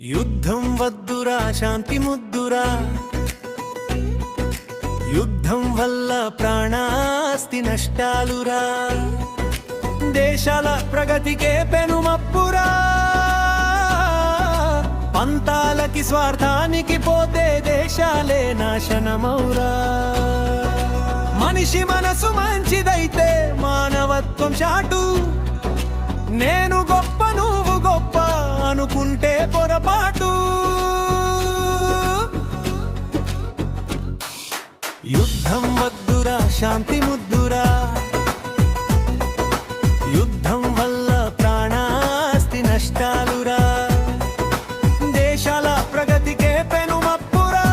యుద్ధం వద్దురా శాంతి ముద్దురా, యుద్ధం వల్ల ప్రాణాస్తి నష్టాలురా, దేశాల ప్రగతికే పెనుమప్పురా, పంతాలకి స్వార్థానికి పోతే దేశాలే నాశనమౌరా. మనిషి మనసు మంచిదైతే మానవత్వం చాటు, నేను గొప్ప నువ్వు గొప్ప అనుకుంటే పొరపాటు. యుద్ధం వద్దురా శాంతి ముద్దురా, యుద్ధం వల్ల ప్రాణాస్తి నష్టాలురా, దేశాల ప్రగతికే పెనుమప్పురా,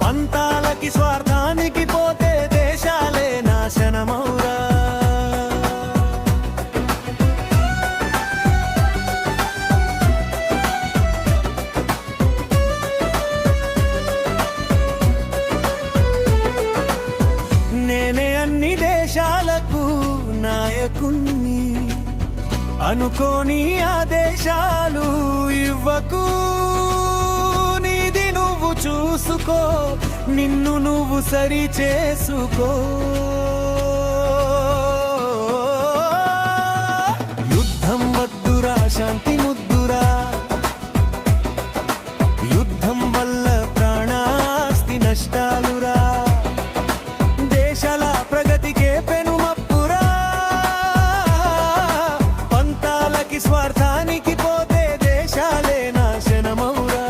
పంతాలకి స్వార్థానికి పోతే దేశాలే నాశనమౌరా. నేనే అన్ని దేశాలకు నాయకుణ్ణి అనుకోని ఆదేశాలు ఇవ్వకు, నీది నువ్వు చూసుకో, నిన్ను నువ్వు సరి చేసుకో. యుద్ధం వద్దురా శాంతి ముద్దురా, యుద్ధం వల్ల ప్రాణాస్తి నష్టాలురా, దేశాల ప్రగతికే పెనుమప్పురా, పంతాలకి స్వార్థానికి పోతే దేశాలే నాశనమౌరా.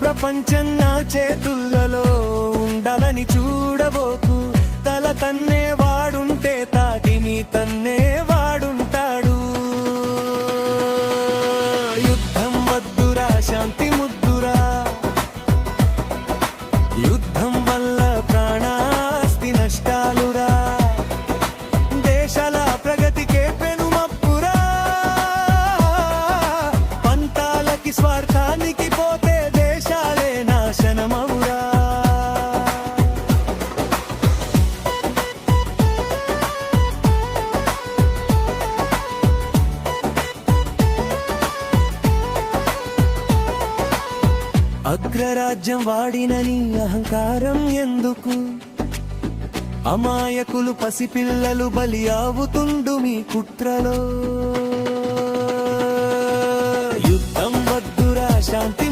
ప్రపంచం నా చేతులలో ఉండాలని చూడబోకు, తల తన్నే వాడుంటే తాటిని తన్నే వాడుంటాడు. యుద్ధం వద్దురా శాంతి ముద్దురా, యుద్ధం వల్ల ప్రాణాస్తి నష్టాలురా, దేశాల ప్రగతికే పెనుమప్పురా, పంతాలకి స్వార్థానికి పోతే దేశాలే నాశనమౌరా. అగ్రరాజ్యం వాడినని అహంకారం ఎందుకు, అమాయకులు పసిపిల్లలు బలి అవుతుండు మీ కుట్రలో. యుద్ధం వద్దురా శాంతి